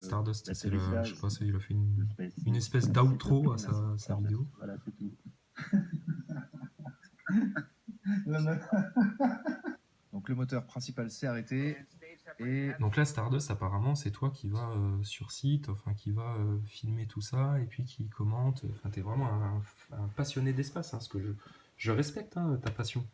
Stardust, c'est je sais pas, il a fait une espèce espèce d'outro à sa vidéo. Voilà, c'est tout. Donc le moteur principal s'est arrêté. Et Donc là, Stardust, apparemment, c'est toi qui vas sur site, enfin qui va filmer tout ça et puis qui commente. Enfin, t'es vraiment un passionné d'espace, hein, ce que je respecte, hein, ta passion.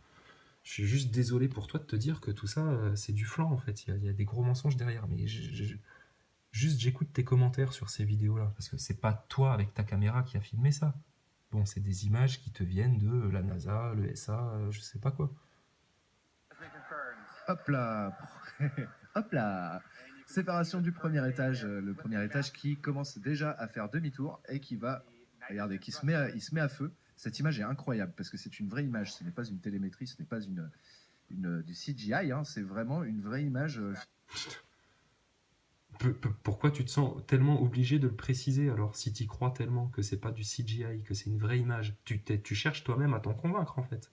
Je suis juste désolé pour toi de te dire que tout ça, c'est du flan en fait. Il y a des gros mensonges derrière. Mais juste, j'écoute tes commentaires sur ces vidéos-là parce que c'est pas toi avec ta caméra qui a filmé ça. Bon, c'est des images qui te viennent de la NASA, le SA, je sais pas quoi. hop là. Hop là. Séparation du premier étage. Le premier étage qui commence déjà à faire demi-tour et qui va, regardez, il se met à feu. Cette image est incroyable parce que c'est une vraie image. Ce n'est pas une télémétrie, ce n'est pas du CGI. Hein, c'est vraiment une vraie image. Pourquoi tu te sens tellement obligé de le préciser alors si tu crois tellement que c'est pas du CGI, que c'est une vraie image? Tu cherches toi-même à t'en convaincre en fait.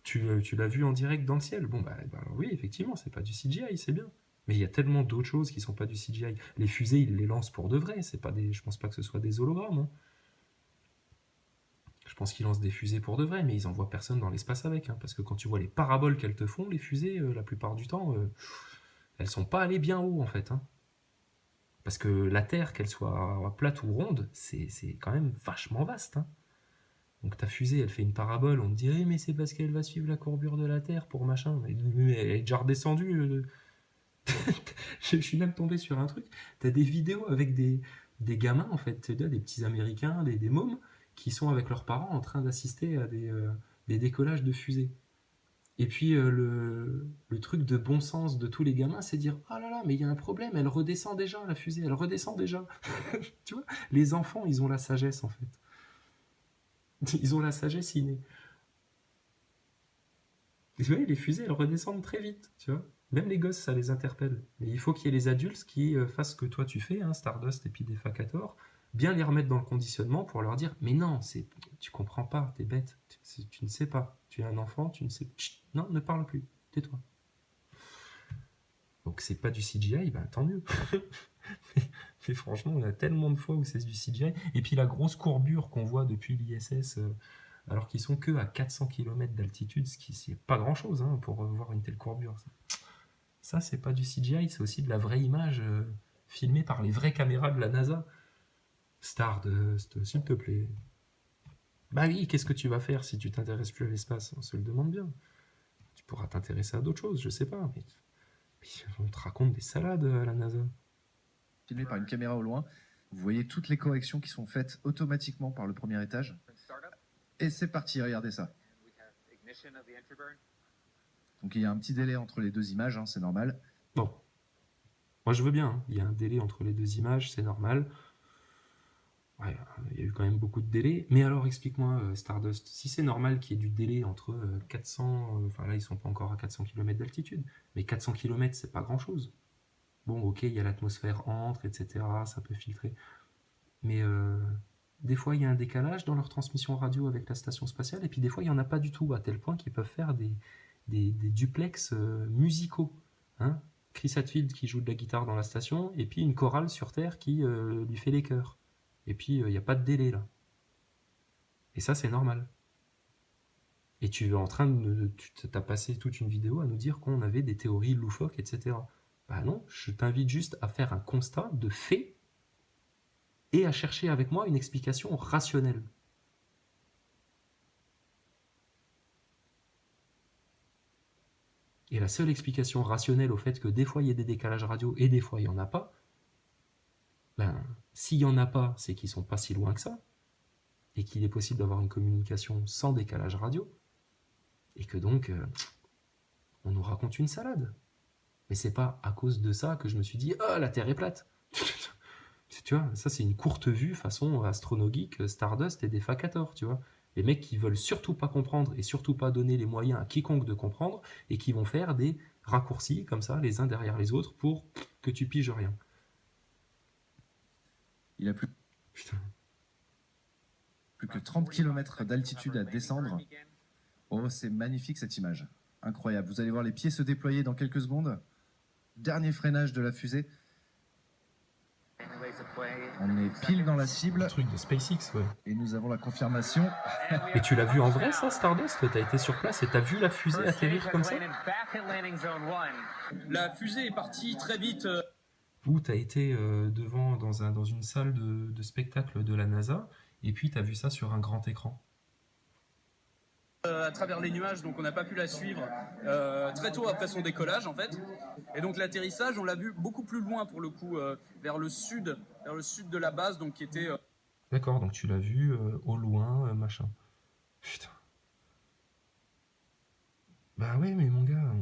Tu l'as vu en direct dans le ciel. Bon, bah alors oui, effectivement, c'est pas du CGI, c'est bien. Mais il y a tellement d'autres choses qui sont pas du CGI. Les fusées, ils les lancent pour de vrai. C'est pas des, je pense pas que ce soit des hologrammes, hein. Je pense qu'ils lancent des fusées pour de vrai, mais ils envoient personne dans l'espace avec, hein, parce que quand tu vois les paraboles qu'elles te font, les fusées, la plupart du temps, elles sont pas allées bien haut en fait, hein. Parce que la Terre, qu'elle soit plate ou ronde, c'est quand même vachement vaste, hein. Donc ta fusée, elle fait une parabole, on te dirait, mais c'est parce qu'elle va suivre la courbure de la Terre pour machin. Mais elle est déjà redescendue. Je suis même tombé sur un truc. T'as des vidéos avec des gamins, en fait, des petits Américains, des mômes, qui sont avec leurs parents en train d'assister à des décollages de fusées. Et puis le truc de bon sens de tous les gamins, c'est dire oh là là, mais il y a un problème, elle redescend déjà la fusée, elle redescend déjà. Tu vois, les enfants, ils ont la sagesse en fait. Ils ont la sagesse innée. Vous voyez, les fusées, elles redescendent très vite, tu vois. Même les gosses, ça les interpelle. Mais il faut qu'il y ait les adultes qui fassent ce que toi tu fais, hein, Stardust et puis des Defacator, bien les remettre dans le conditionnement pour leur dire mais non, tu comprends pas, t'es bête, tu ne sais pas, tu es un enfant, tu ne sais. Chut, non, ne parle plus, tais-toi. Donc c'est pas du CGI, ben tant mieux. mais franchement, on a tellement de fois où c'est du CGI. Et puis la grosse courbure qu'on voit depuis l'ISS, alors qu'ils sont que à 400 km d'altitude, ce qui c'est pas grand chose, hein, pour voir une telle courbure. Ça, c'est pas du CGI, c'est aussi de la vraie image filmée par les vraies caméras de la NASA. Stardust, s'il te plaît. Bah oui, qu'est-ce que tu vas faire si tu t'intéresses plus à l'espace? On se le demande bien. Tu pourras t'intéresser à d'autres choses, je sais pas. Mais on te raconte des salades à la NASA. Filmé par une caméra au loin. Vous voyez toutes les corrections qui sont faites automatiquement par le premier étage. Et c'est parti, regardez ça. Donc il y a un petit délai entre les deux images, hein, c'est normal. Bon, moi je veux bien, hein. Il y a un délai entre les deux images, c'est normal. Ouais, il y a eu quand même beaucoup de délais. Mais alors explique-moi, Stardust, si c'est normal qu'il y ait du délai entre 400, enfin là ils sont pas encore à 400 km d'altitude, mais 400 km c'est pas grand-chose. Bon, ok, il y a l'atmosphère entre, etc., ça peut filtrer. Mais des fois il y a un décalage dans leur transmission radio avec la station spatiale, et puis des fois il n'y en a pas du tout, à tel point qu'ils peuvent faire des duplex musicaux. Hein, Chris Hadfield qui joue de la guitare dans la station, et puis une chorale sur Terre qui lui fait les chœurs. Et puis, il n'y a pas de délai là. Et ça, c'est normal. Et tu es en train de. Tu t'as passé toute une vidéo à nous dire qu'on avait des théories loufoques, etc. Bah non, je t'invite juste à faire un constat de fait et à chercher avec moi une explication rationnelle. Et la seule explication rationnelle au fait que des fois il y a des décalages radio et des fois il n'y en a pas, ben, s'il n'y en a pas, c'est qu'ils sont pas si loin que ça, et qu'il est possible d'avoir une communication sans décalage radio, et que donc, on nous raconte une salade. Mais c'est pas à cause de ça que je me suis dit ah, la Terre est plate. Tu vois, ça c'est une courte vue façon astronogeek, Stardust et des Defacator, tu vois. Les mecs qui veulent surtout pas comprendre et surtout pas donner les moyens à quiconque de comprendre et qui vont faire des raccourcis comme ça, les uns derrière les autres, pour que tu piges rien. Il a plus Putain. que 30 km d'altitude à descendre. Oh, c'est magnifique cette image. Incroyable. Vous allez voir les pieds se déployer dans quelques secondes. dernier freinage de la fusée. On est pile dans la cible. Le truc de SpaceX, ouais. Et nous avons la confirmation. Et tu l'as vu en vrai, ça, Stardust? T'as été sur place et t'as vu la fusée atterrir comme ça? La fusée est partie très vite. Ou t'as été devant dans une salle de spectacle de la NASA et puis t'as vu ça sur un grand écran. À travers les nuages, donc on n'a pas pu la suivre très tôt après son décollage en fait. Et donc l'atterrissage, on l'a vu beaucoup plus loin pour le coup, vers le sud de la base, donc qui était. D'accord, donc tu l'as vu au loin, machin. Putain. Bah ouais, mais mon gars,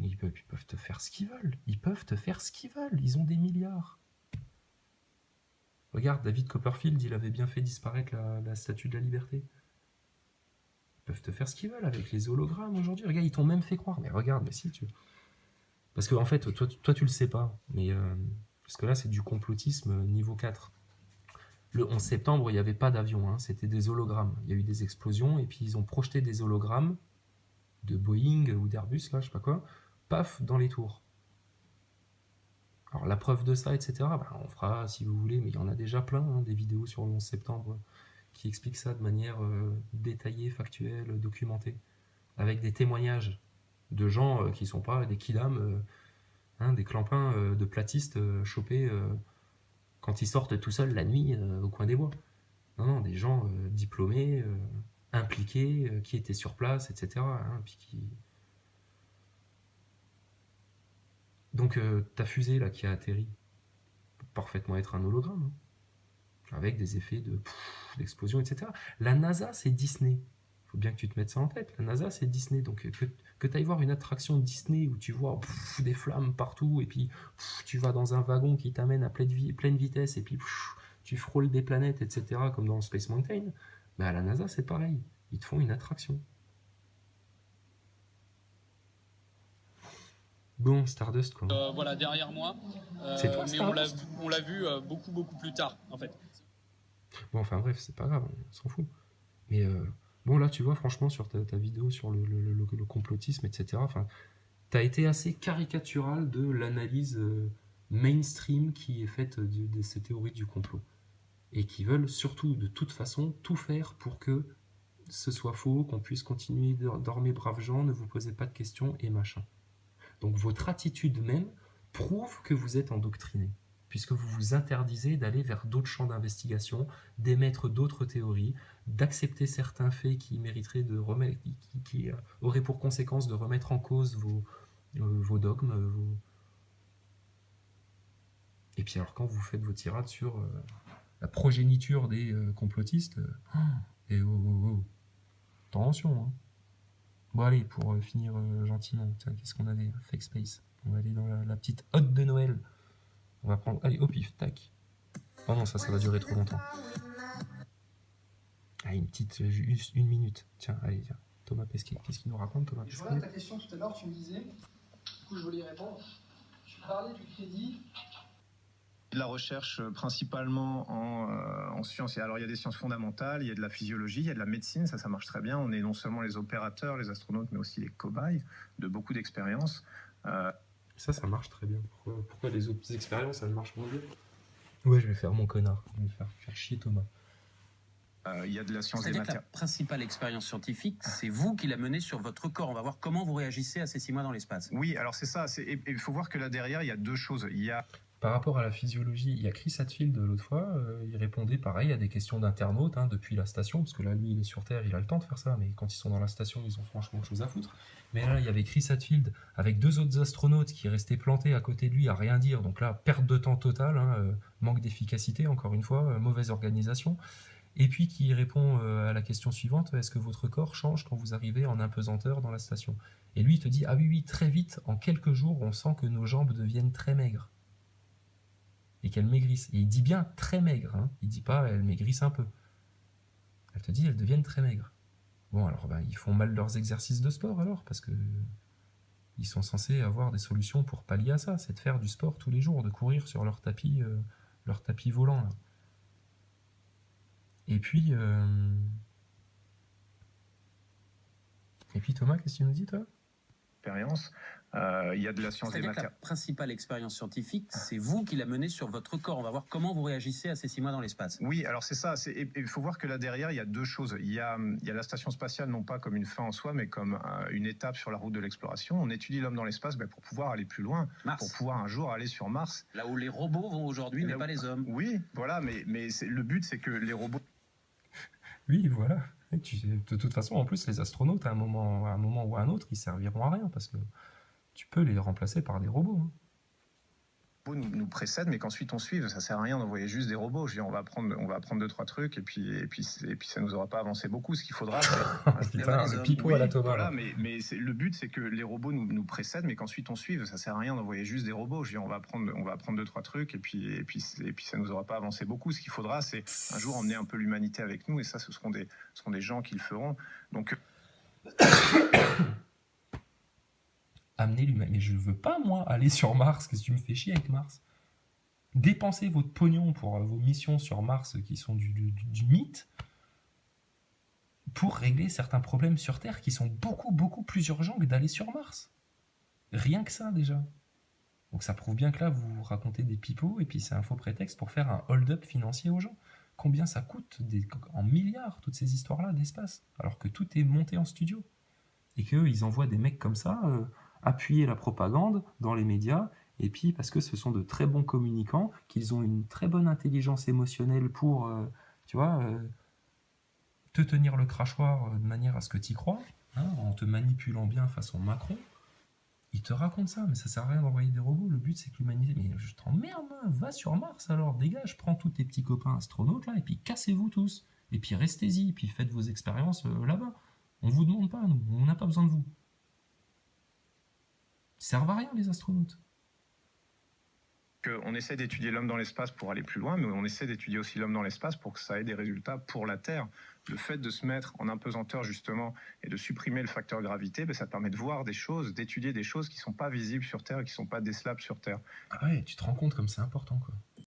ils peuvent te faire ce qu'ils veulent. Ils peuvent te faire ce qu'ils veulent. Ils ont des milliards. Regarde, David Copperfield, il avait bien fait disparaître la Statue de la Liberté. Ils peuvent te faire ce qu'ils veulent avec les hologrammes aujourd'hui. Regarde, ils t'ont même fait croire. Mais regarde, mais si tu veux. Parce que en fait, toi tu le sais pas. Mais parce que là, c'est du complotisme niveau 4. Le 11 septembre, il n'y avait pas d'avion. Hein, c'était des hologrammes. Il y a eu des explosions et puis ils ont projeté des hologrammes de Boeing ou d'Airbus, là, je sais pas quoi, paf, dans les tours. Alors la preuve de ça, etc., bah, on fera si vous voulez, mais il y en a déjà plein, hein, des vidéos sur le 11 septembre qui expliquent ça de manière détaillée, factuelle, documentée, avec des témoignages de gens qui sont pas des kidams, hein, des clampins de platistes chopés quand ils sortent tout seuls la nuit au coin des bois. Non, non, des gens diplômés, impliqués, qui étaient sur place, etc., hein, puis qui... Donc ta fusée là qui a atterri peut parfaitement être un hologramme, hein, avec des effets d'explosion, etc. La NASA, c'est Disney. Il faut bien que tu te mettes ça en tête. La NASA, c'est Disney. Donc que tu ailles voir une attraction Disney où tu vois des flammes partout, et puis tu vas dans un wagon qui t'amène à pleine vitesse, et puis tu frôles des planètes, etc., comme dans Space Mountain, bah, à la NASA, c'est pareil. Ils te font une attraction. Bon, Stardust, quoi. Voilà, derrière moi. C'est toi, mais Stardust? on l'a vu beaucoup plus tard, en fait. Bon, enfin bref, c'est pas grave, on s'en fout. Mais bon, là, tu vois, franchement, sur ta vidéo sur le complotisme, etc., enfin, t'as été assez caricatural de l'analyse mainstream qui est faite de ces théories du complot. Et qui veulent surtout, de toute façon, tout faire pour que ce soit faux, qu'on puisse continuer de dormir braves gens, ne vous posez pas de questions et machin. Donc votre attitude même prouve que vous êtes endoctriné, puisque vous vous interdisez d'aller vers d'autres champs d'investigation, d'émettre d'autres théories, d'accepter certains faits qui mériteraient de remettre, qui auraient pour conséquence de remettre en cause vos dogmes. Et puis alors quand vous faites vos tirades sur la progéniture des complotistes, et attention, hein. Bon allez, pour finir gentiment, qu'est-ce qu'on avait? Fake Space. On va aller dans la petite hotte de Noël. On va prendre... Allez, au pif, tac. Oh non, ça va durer trop longtemps. Allez, une petite... juste une minute. Tiens, allez, tiens. Thomas Pesquet, qu'est-ce qu'il nous raconte, Thomas Pesquet? Je reviens à ta question tout à l'heure, tu me disais, du coup je voulais y répondre, tu parlais du crédit. De la recherche principalement en sciences. Alors il y a des sciences fondamentales, il y a de la physiologie, il y a de la médecine, ça marche très bien. On est non seulement les opérateurs, les astronautes, mais aussi les cobayes de beaucoup d'expériences. Ça marche très bien. Pourquoi les autres expériences, ça marche moins bien? Ouais, je vais faire mon connard. Je vais faire chier Thomas. Il y a de la science des C'est-à-dire que matières. la principale expérience scientifique, c'est vous qui la menez sur votre corps. On va voir comment vous réagissez à ces 6 mois dans l'espace. Oui, alors c'est ça. Et il faut voir que là derrière, il y a deux choses. Il y a Par rapport à la physiologie, il y a Chris Hadfield l'autre fois, il répondait pareil à des questions d'internautes hein, depuis la station, parce que là, lui, il est sur Terre, il a le temps de faire ça, mais quand ils sont dans la station, ils ont franchement autre chose à foutre. Mais là, il y avait Chris Hadfield avec 2 autres astronautes qui restaient plantés à côté de lui à rien dire, donc là, perte de temps totale, hein, manque d'efficacité, encore une fois, mauvaise organisation. Et puis qui répond à la question suivante, est-ce que votre corps change quand vous arrivez en apesanteur dans la station? Et lui, il te dit, ah oui, très vite, en quelques jours, on sent que nos jambes deviennent très maigres. Et qu'elles maigrissent. Et il dit bien très maigres, hein. Il dit pas elles maigrissent un peu. Elle te dit elles deviennent très maigres. Bon alors ils font mal leurs exercices de sport alors, parce que ils sont censés avoir des solutions pour pallier à ça, c'est de faire du sport tous les jours, de courir sur leur tapis volant là. Et puis Thomas, qu'est-ce que tu nous dis toi? expériences. Il y a de la science des C'est-à-dire que la matériaux. principale expérience scientifique, c'est vous qui la menez sur votre corps. On va voir comment vous réagissez à ces 6 mois dans l'espace. Oui, alors c'est ça. Et il faut voir que là derrière, il y a deux choses. Il y a la station spatiale, non pas comme une fin en soi, mais comme une étape sur la route de l'exploration. On étudie l'homme dans l'espace pour pouvoir aller plus loin, Mars. pour pouvoir un jour aller sur Mars. Là où les robots vont aujourd'hui, mais Là où- pas les hommes. Oui, voilà, mais le but, c'est que les robots... Oui, voilà. Et de toute façon, en plus, les astronautes, à un moment ou à un autre, ils serviront à rien parce que tu peux les remplacer par des robots. Hein. nous précèdent, mais qu'ensuite on suive. Ça sert à rien d'envoyer juste des robots. Je veux dire, on va apprendre 2-3 trucs et puis ça nous aura pas avancé beaucoup. Ce qu'il faudra, c'est... Putain, les le hommes. pipeau à la Thomas. Voilà, là. mais le but, c'est que les robots nous précèdent, mais qu'ensuite on suive. Ça sert à rien d'envoyer juste des robots. Je veux dire, on va apprendre 2-3 trucs et puis ça nous aura pas avancé beaucoup. Ce qu'il faudra, c'est un jour emmener un peu l'humanité avec nous, et ça, ce seront des gens qui le feront. Donc Amener l'humain. Mais je veux pas, moi, aller sur Mars. Qu'est-ce que tu me fais chier avec Mars? Dépensez votre pognon pour vos missions sur Mars qui sont du mythe pour régler certains problèmes sur Terre qui sont beaucoup, beaucoup plus urgents que d'aller sur Mars. Rien que ça, déjà. Donc ça prouve bien que là, vous racontez des pipeaux et puis c'est un faux prétexte pour faire un hold-up financier aux gens. Combien ça coûte en milliards, toutes ces histoires-là d'espace, alors que tout est monté en studio. Et qu'ils envoient des mecs comme ça appuyer la propagande dans les médias, et puis parce que ce sont de très bons communicants, qu'ils ont une très bonne intelligence émotionnelle pour, te tenir le crachoir de manière à ce que tu y crois, hein, en te manipulant bien façon Macron. Ils te racontent ça, mais ça sert à rien d'envoyer des robots. Le but, c'est que l'humanité... Mais je t'emmerde, va sur Mars alors, dégage, prends tous tes petits copains astronautes là, et puis cassez-vous tous. Et puis restez-y, et puis faites vos expériences là-bas. On vous demande pas, nous, on n'a pas besoin de vous. Ils servent à rien, les astronautes. on essaie d'étudier l'homme dans l'espace pour aller plus loin, mais on essaie d'étudier aussi l'homme dans l'espace pour que ça ait des résultats pour la Terre. Le fait de se mettre en apesanteur, justement, et de supprimer le facteur gravité, ça permet de voir des choses, d'étudier des choses qui ne sont pas visibles sur Terre et qui ne sont pas décelables sur Terre. Ah ouais, tu te rends compte comme c'est important, quoi.